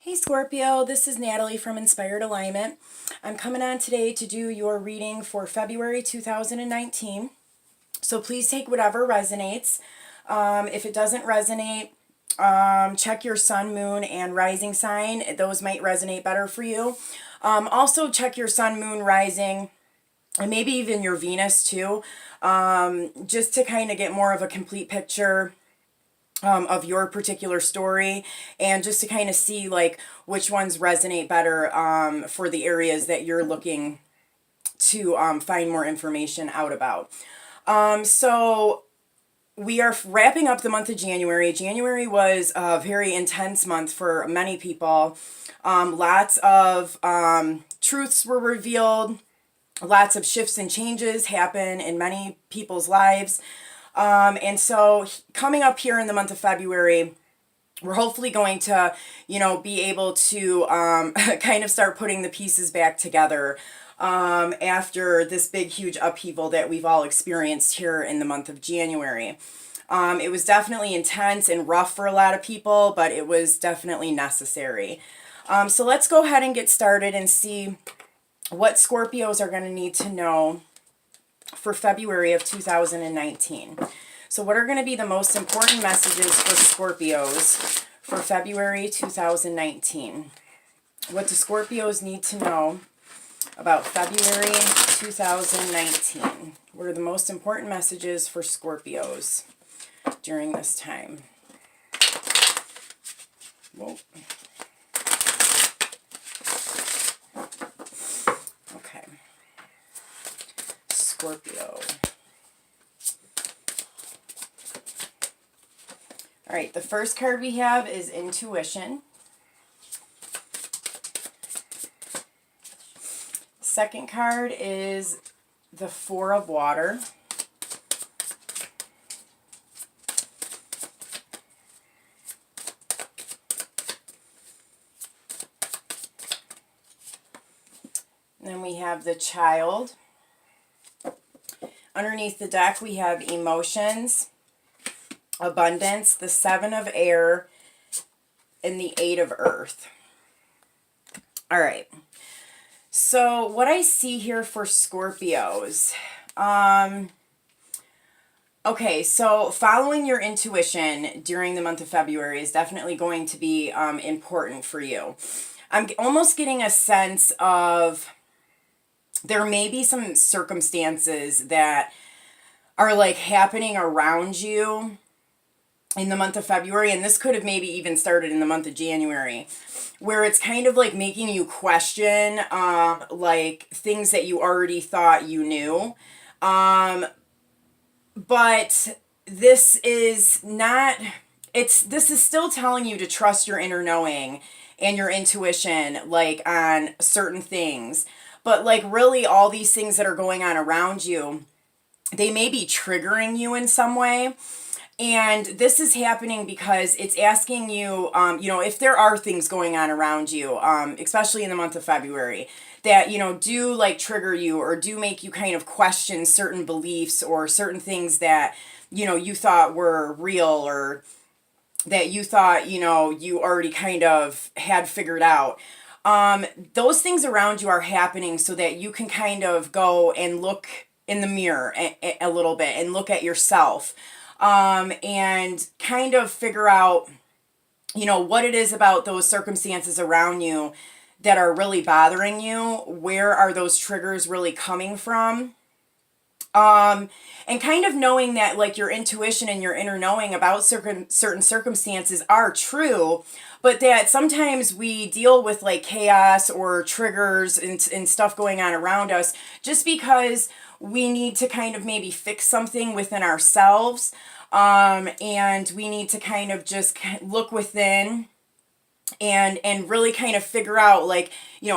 Hey Scorpio, this is Natalie from Inspired Alignment. I'm coming on today to do your reading for February 2019. So please take whatever resonates. If it doesn't resonate, check your sun, moon, and rising sign. Those might resonate better for you. Also check your sun, moon, rising, and maybe even your Venus too, just to kind of get more of a complete picture of your particular story, and just to kind of see like which ones resonate better for the areas that you're looking to find more information out about. So we are wrapping up the month of January. January was a very intense month for many people. Lots of truths were revealed. Lots of shifts and changes happen in many people's lives. And so coming up here in the month of February, we're hopefully going to, be able to kind of start putting the pieces back together after this big, huge upheaval that we've all experienced here in the month of January. It was definitely intense and rough for a lot of people, but it was definitely necessary. So let's go ahead and get started and see what Scorpios are going to need to know for February of 2019. So what are going to be the most important messages for Scorpios for February 2019? What do Scorpios need to know about February 2019? What are the most important messages for Scorpios during this time? Whoa. Okay. Scorpio. All right, the first card we have is Intuition. Second card is the Four of Water. Then we have the Child. Underneath the deck, we have Emotions, Abundance, the Seven of Air, and the Eight of Earth. All right. So what I see here for Scorpios, okay, so following your intuition during the month of February is definitely going to be important for you. I'm almost getting a sense of there may be some circumstances that are like happening around you in the month of February, and this could have maybe even started in the month of January, where it's kind of like making you question like things that you already thought you knew. But this is not, this is still telling you to trust your inner knowing and your intuition, like on certain things. But like really all these things that are going on around you, they may be triggering you in some way. And this is happening because it's asking you, if there are things going on around you, especially in the month of February, that, do like trigger you or do make you kind of question certain beliefs or certain things that, you thought were real, or that you thought, you already kind of had figured out. Those things around you are happening so that you can kind of go and look in the mirror a little bit and look at yourself. And kind of figure out, what it is about those circumstances around you that are really bothering you. Where are those triggers really coming from? And kind of knowing that like your intuition and your inner knowing about certain circumstances are true, but that sometimes we deal with like chaos or triggers and stuff going on around us just because we need to kind of maybe fix something within ourselves. And we need to kind of just look within and really kind of figure out like,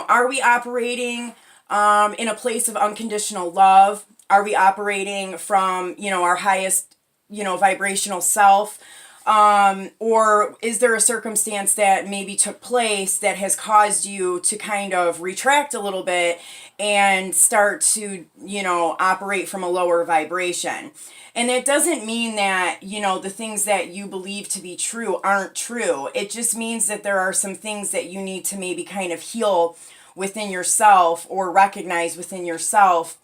are we operating in a place of unconditional love? Are we operating from, our highest, vibrational self? Or is there a circumstance that maybe took place that has caused you to kind of retract a little bit and start to, you know, operate from a lower vibration? And it doesn't mean that, you know, the things that you believe to be true aren't true. It just means that there are some things that you need to maybe kind of heal within yourself or recognize within yourself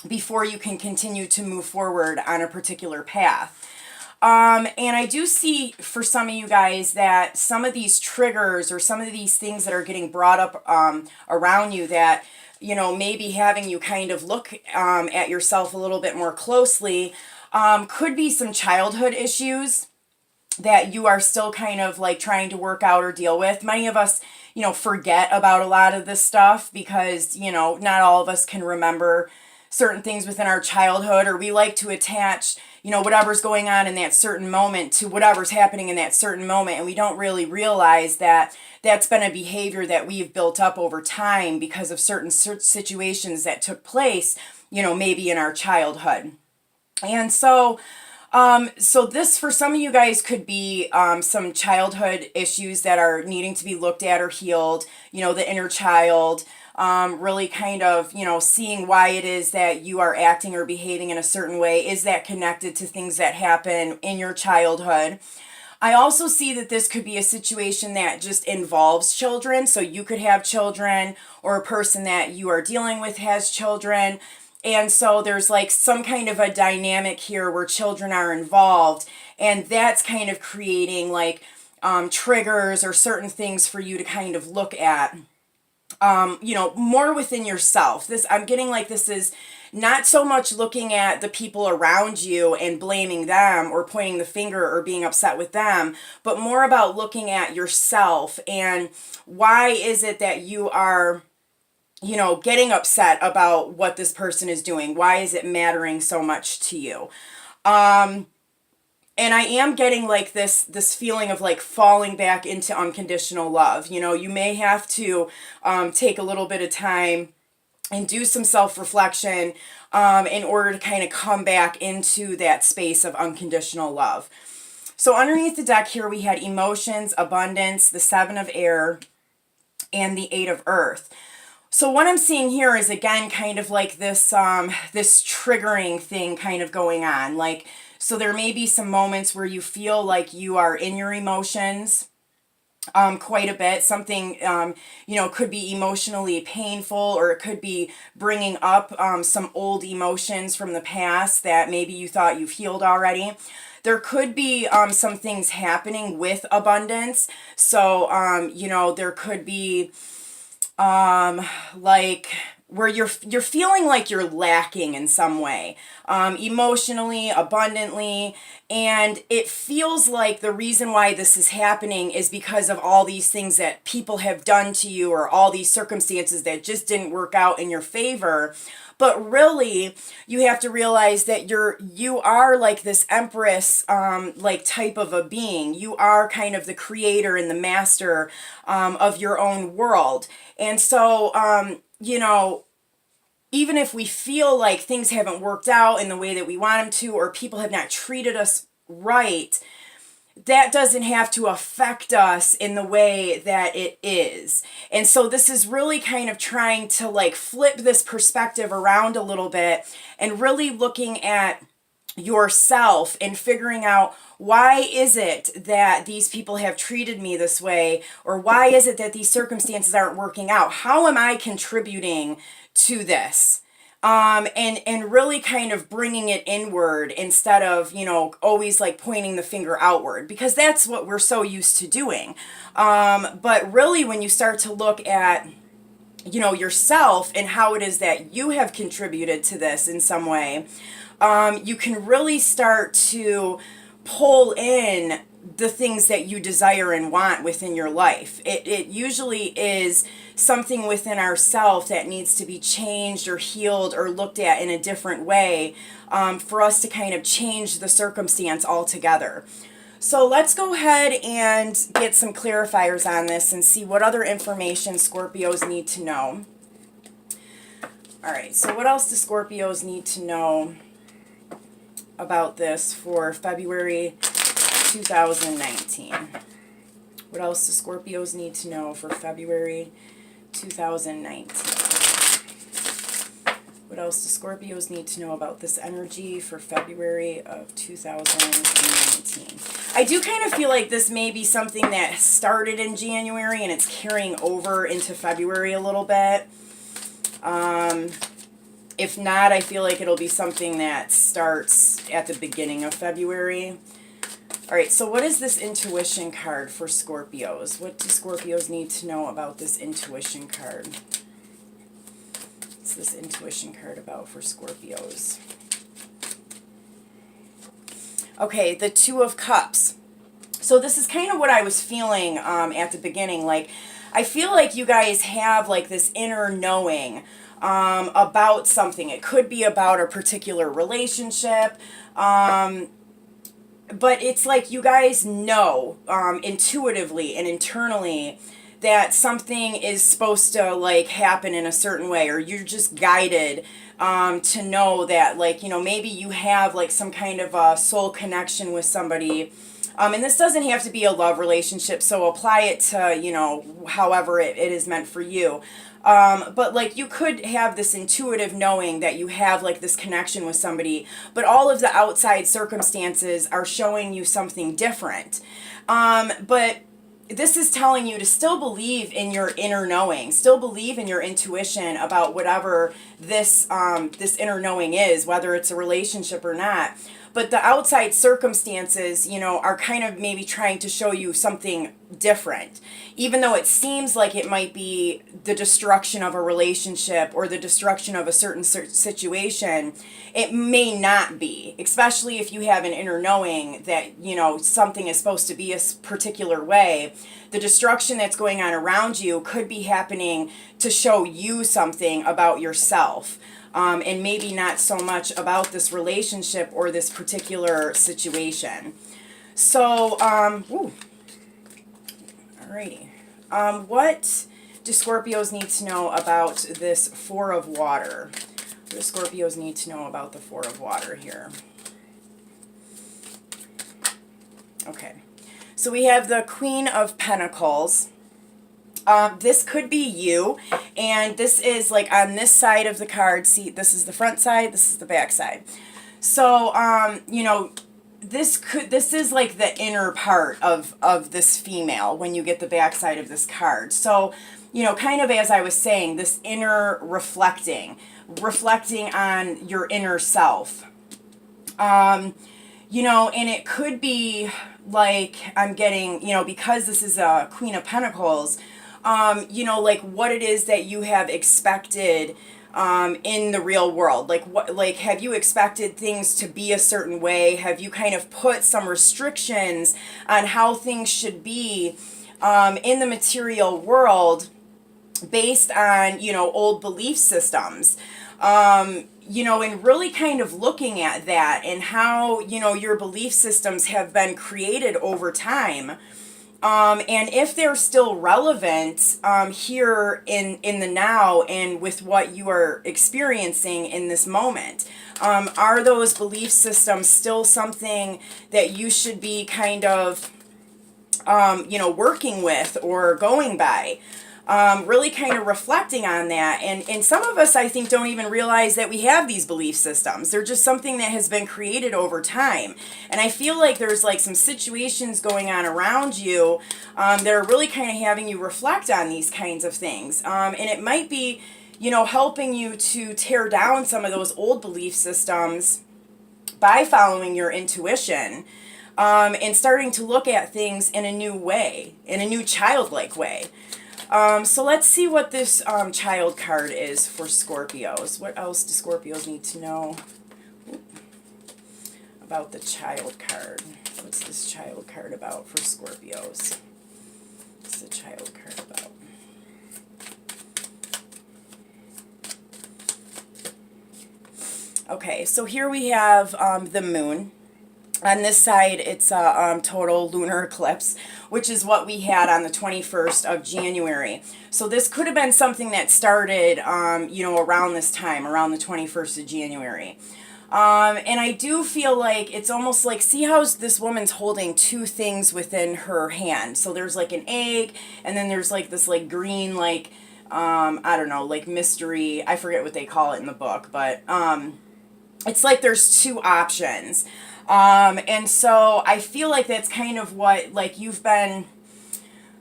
before you can continue to move forward on a particular path. And I do see for some of you guys that some of these triggers or some of these things that are getting brought up around you that, you know, maybe having you kind of look at yourself a little bit more closely could be some childhood issues that you are still kind of like trying to work out or deal with. Many of us, you know, forget about a lot of this stuff because, you know, not all of us can remember certain things within our childhood, or we like to attach, you know, whatever's going on in that certain moment to whatever's happening in that certain moment. And we don't really realize that that's been a behavior that we've built up over time because of certain situations that took place, you know, maybe in our childhood. And so this for some of you guys could be some childhood issues that are needing to be looked at or healed, you know, the inner child, really kind of, you know, seeing why it is that you are acting or behaving in a certain way. Is that connected to things that happen in your childhood? I also see that this could be a situation that just involves children. So you could have children, or a person that you are dealing with has children. And so there's like some kind of a dynamic here where children are involved, and that's kind of creating like triggers or certain things for you to kind of look at, you know, more within yourself. This, I'm getting like this is not so much looking at the people around you and blaming them or pointing the finger or being upset with them, but more about looking at yourself and why is it that you are, you know, getting upset about what this person is doing? Why is it mattering so much to you? And I am getting like this feeling of like falling back into unconditional love. You know, you may have to take a little bit of time and do some self-reflection in order to kind of come back into that space of unconditional love. So underneath the deck here, we had emotions, abundance, the 7 of air, and the 8 of earth. So what I'm seeing here is again kind of like this this triggering thing kind of going on. Like, so there may be some moments where you feel like you are in your emotions quite a bit. Something you know, could be emotionally painful, or it could be bringing up some old emotions from the past that maybe you thought you've healed already. There could be some things happening with abundance. So you know, there could be like where you're feeling like you're lacking in some way, emotionally, abundantly, and it feels like the reason why this is happening is because of all these things that people have done to you, or all these circumstances that just didn't work out in your favor. But really, you have to realize that you are like this empress, like type of a being. You are kind of the creator and the master of your own world. And so, you know, even if we feel like things haven't worked out in the way that we want them to, or people have not treated us right, that doesn't have to affect us in the way that it is. And so this is really kind of trying to like flip this perspective around a little bit and really looking at yourself and figuring out, why is it that these people have treated me this way? Or why is it that these circumstances aren't working out? How am I contributing to this? And really kind of bringing it inward instead of, you know, always like pointing the finger outward, because that's what we're so used to doing. But really when you start to look at, you know, yourself and how it is that you have contributed to this in some way, you can really start to pull in the things that you desire and want within your life. It usually is something within ourselves that needs to be changed or healed or looked at in a different way, for us to kind of change the circumstance altogether. So let's go ahead and get some clarifiers on this and see what other information Scorpios need to know. All right, so what else do Scorpios need to know about this for February 2019. What else do Scorpios need to know for February 2019? What else do Scorpios need to know about this energy for February of 2019? I do kind of feel like this may be something that started in January and it's carrying over into February a little bit. If not, I feel like it'll be something that starts at the beginning of February. All right, so what is this intuition card for Scorpios? What do Scorpios need to know about this intuition card? What's this intuition card about for Scorpios? Okay, the Two of Cups. So this is kind of what I was feeling at the beginning. Like, I feel like you guys have like this inner knowing about something. It could be about a particular relationship. But it's like you guys know intuitively and internally that something is supposed to like happen in a certain way, or you're just guided to know that, like, you know, maybe you have like some kind of a soul connection with somebody. And this doesn't have to be a love relationship, so apply it to, you know, however it is meant for you. But like you could have this intuitive knowing that you have like this connection with somebody, but all of the outside circumstances are showing you something different. But this is telling you to still believe in your inner knowing, still believe in your intuition about whatever this inner knowing is, whether it's a relationship or not. But the outside circumstances, you know, are kind of maybe trying to show you something different. Even though it seems like it might be the destruction of a relationship or the destruction of a certain situation, it may not be. Especially if you have an inner knowing that, you know, something is supposed to be a particular way. The destruction that's going on around you could be happening to show you something about yourself. And maybe not so much about this relationship or this particular situation. So, alrighty. What do Scorpios need to know about this Four of Water? What do Scorpios need to know about the Four of Water here? Okay. So we have the Queen of Pentacles. This could be you, and this is like on this side of the card. See, this is the front side, this is the back side. So, you know, this is like the inner part of this female when you get the back side of this card. So, you know, kind of as I was saying, this inner reflecting on your inner self. You know, and it could be like, I'm getting, you know, because this is a Queen of Pentacles, you know, like what it is that you have expected in the real world. Like what, like, have you expected things to be a certain way? Have you kind of put some restrictions on how things should be in the material world based on, you know, old belief systems? You know, and really kind of looking at that and how, you know, your belief systems have been created over time. And if they're still relevant here in the now and with what you are experiencing in this moment, are those belief systems still something that you should be kind of, you know, working with or going by? Really kind of reflecting on that. And some of us, I think, don't even realize that we have these belief systems. They're just something that has been created over time. And I feel like there's like some situations going on around you that are really kind of having you reflect on these kinds of things. And it might be, you know, helping you to tear down some of those old belief systems by following your intuition. And starting to look at things in a new way, in a new childlike way. So let's see what this child card is for Scorpios. What else do Scorpios need to know about the child card? What's this child card about for Scorpios? What's the child card about? Okay, so here we have the moon. On this side, it's a total lunar eclipse, which is what we had on the 21st of January. So this could have been something that started, you know, around this time, around the 21st of January. And I do feel like it's almost like, see how this woman's holding two things within her hand. So there's like an egg, and then there's like this like green, like, I don't know, like mystery. I forget what they call it in the book, but it's like there's two options. And so I feel like that's kind of what, like, you've been,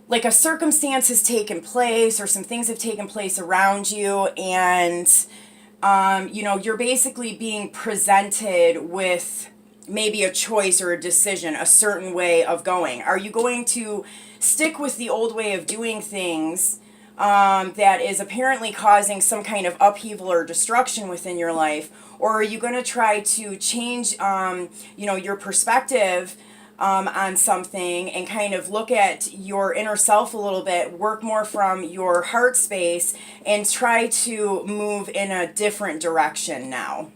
like, a circumstance has taken place or some things have taken place around you, and you know, you're basically being presented with maybe a choice or a decision, a certain way of going. Are you going to stick with the old way of doing things that is apparently causing some kind of upheaval or destruction within your life? Or are you going to try to change, you know, your perspective on something and kind of look at your inner self a little bit, work more from your heart space, and try to move in a different direction now?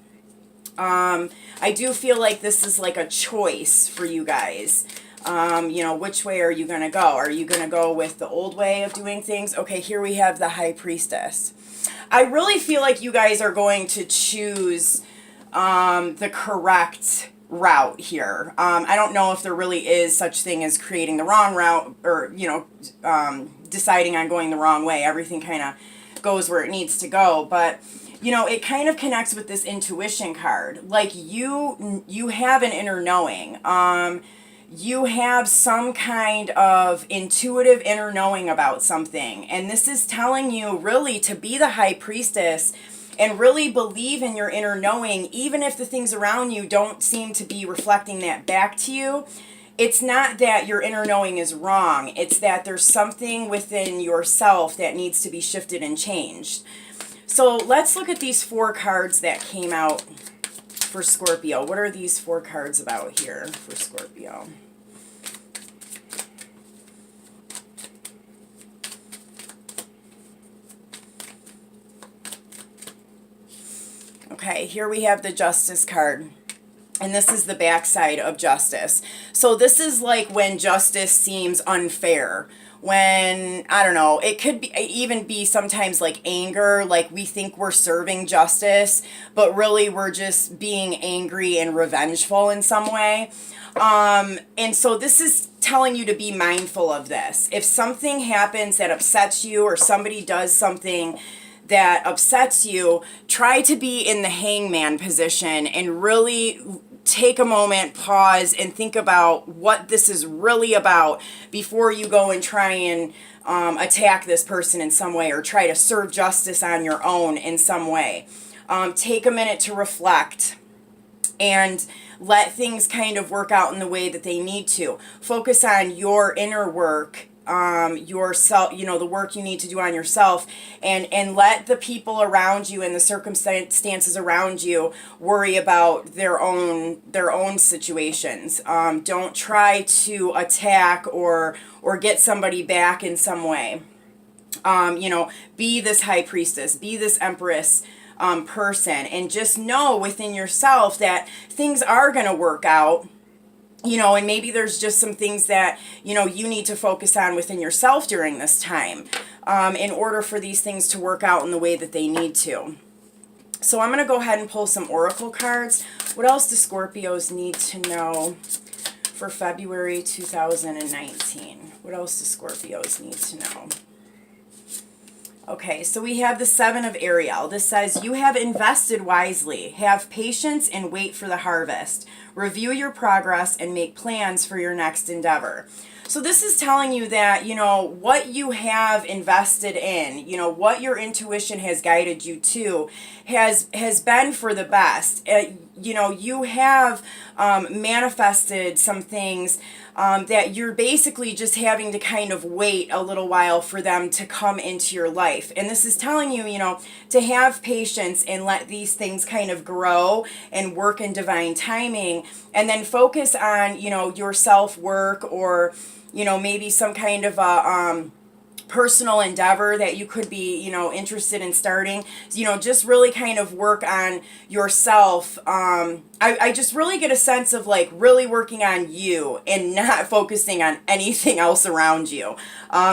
I do feel like this is like a choice for you guys. You know, which way are you going to go? Are you going to go with the old way of doing things? Okay, here we have the High Priestess. I really feel like you guys are going to choose the correct route here. I don't know if there really is such thing as creating the wrong route, or, you know, deciding on going the wrong way. Everything kind of goes where it needs to go, but you know, it kind of connects with this intuition card. Like, you have an inner knowing. You have some kind of intuitive inner knowing about something, and this is telling you really to be the High Priestess and really believe in your inner knowing, even if the things around you don't seem to be reflecting that back to you. It's not that your inner knowing is wrong. It's that there's something within yourself that needs to be shifted and changed. So let's look at these 4 cards that came out for Scorpio. What are these 4 cards about here for Scorpio? Okay, here we have the Justice card. And this is the backside of justice. So this is like when justice seems unfair. When, I don't know, it could be, even be sometimes like anger, like we think we're serving justice, but really we're just being angry and revengeful in some way. And so this is telling you to be mindful of this. If something happens that upsets you, or somebody does something that upsets you, try to be in the hangman position and really take a moment, pause, and think about what this is really about before you go and try and attack this person in some way, or try to serve justice on your own in some way. Take a minute to reflect and let things kind of work out in the way that they need to. Focus on your inner work, yourself, you know, the work you need to do on yourself, and let the people around you and the circumstances around you worry about their own situations. Don't try to attack or get somebody back in some way. You know, be this High Priestess, be this Empress person, and just know within yourself that things are going to work out. You know, and maybe there's just some things that, you know, you need to focus on within yourself during this time in order for these things to work out in the way that they need to. So I'm going to go ahead and pull some oracle cards. What else do Scorpios need to know for February 2019? What else do Scorpios need to know? Okay, so we have the 7 of Ariel. This says, you have invested wisely. Have patience and wait for the harvest. Review your progress and make plans for your next endeavor. So this is telling you that, you know, what you have invested in, you know, what your intuition has guided you to has been for the best. You know, you have manifested some things that you're basically just having to kind of wait a little while for them to come into your life. And this is telling you, you know, to have patience and let these things kind of grow and work in divine timing, and then focus on, you know, your self-work, or, you know, maybe some kind of a personal endeavor that you could be, you know, interested in starting. You know, just really kind of work on yourself. I just really get a sense of like really working on you and not focusing on anything else around you.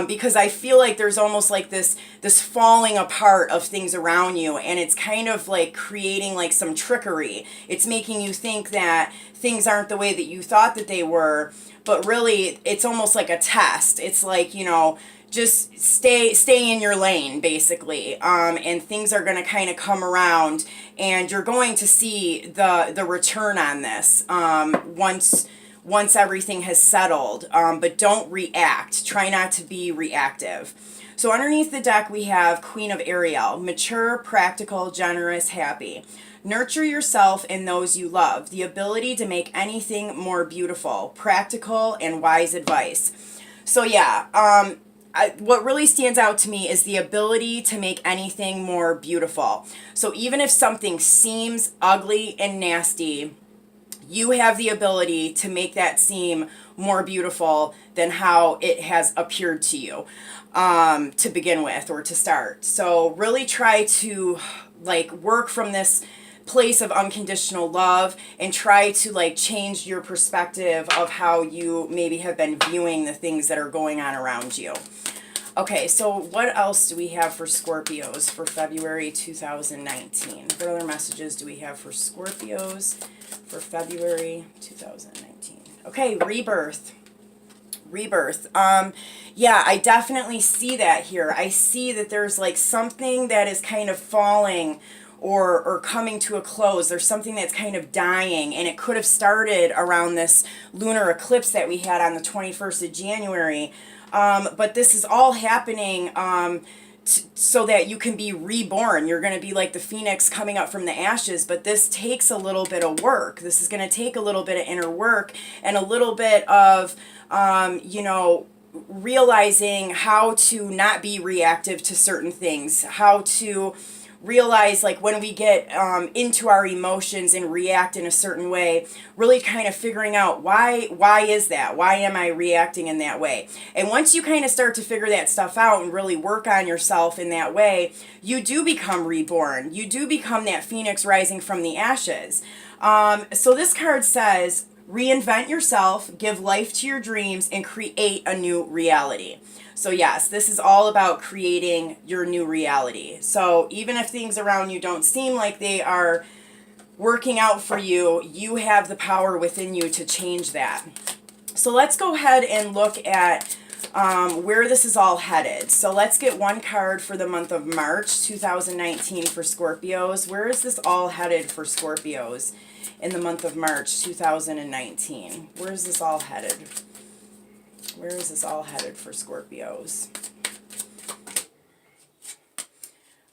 Because I feel like there's almost like this falling apart of things around you, and it's kind of like creating like some trickery. It's making you think that things aren't the way that you thought that they were, but really it's almost like a test. It's like, you know, just stay in your lane, basically, and things are going to kind of come around, and you're going to see the return on this once everything has settled. But don't react. Try not to be reactive. So underneath the deck we have Queen of Ariel, mature, practical, generous, happy. Nurture yourself and those you love. The ability to make anything more beautiful, practical, and wise advice. So yeah, what really stands out to me is the ability to make anything more beautiful. So even if something seems ugly and nasty, you have the ability to make that seem more beautiful than how it has appeared to you to begin with or to start. So really try to like work from this place of unconditional love and try to like change your perspective of how you maybe have been viewing the things that are going on around you. Okay, so what else do we have for Scorpios for February 2019? What other messages do we have for Scorpios for February 2019? Okay, rebirth. Rebirth. Yeah, I definitely see that here. I see that there's like something that is kind of falling or coming to a close. There's something that's kind of dying, and it could have started around this lunar eclipse that we had on the 21st of January. But this is all happening so that you can be reborn. You're going to be like the phoenix coming up from the ashes, but this takes a little bit of work. This is going to take a little bit of inner work and a little bit of, you know, realizing how to not be reactive to certain things, how to realize like when we get into our emotions and react in a certain way, really kind of figuring out why is that? Why am I reacting in that way? And once you kind of start to figure that stuff out and really work on yourself in that way, you do become reborn. You do become that phoenix rising from the ashes. So this card says, reinvent yourself, give life to your dreams, and create a new reality. So yes, this is all about creating your new reality. So even if things around you don't seem like they are working out for you, you have the power within you to change that. So let's go ahead and look at where this is all headed. So let's get one card for the month of March 2019 for Scorpios. Where is this all headed for Scorpios in the month of March 2019? Where is this all headed? Where is this all headed for Scorpios?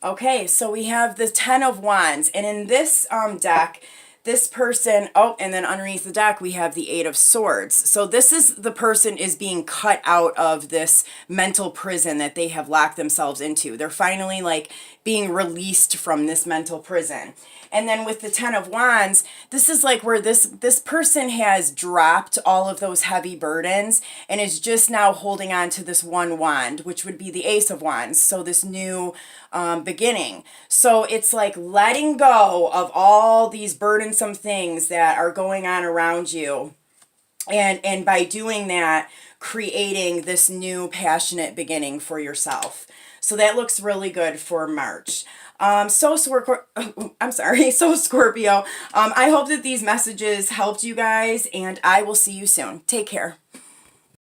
Okay, so we have the Ten of Wands. And in this deck, this person, oh, and then underneath the deck, we have the Eight of Swords. So this is the person is being cut out of this mental prison that they have locked themselves into. They're finally like being released from this mental prison. And then with the Ten of Wands, this is like where this person has dropped all of those heavy burdens and is just now holding on to this one wand, which would be the Ace of Wands. So this new beginning. So it's like letting go of all these burdensome things that are going on around you. And by doing that, creating this new passionate beginning for yourself. So that looks really good for March. So Scorpio, I hope that these messages helped you guys, and I will see you soon. Take care.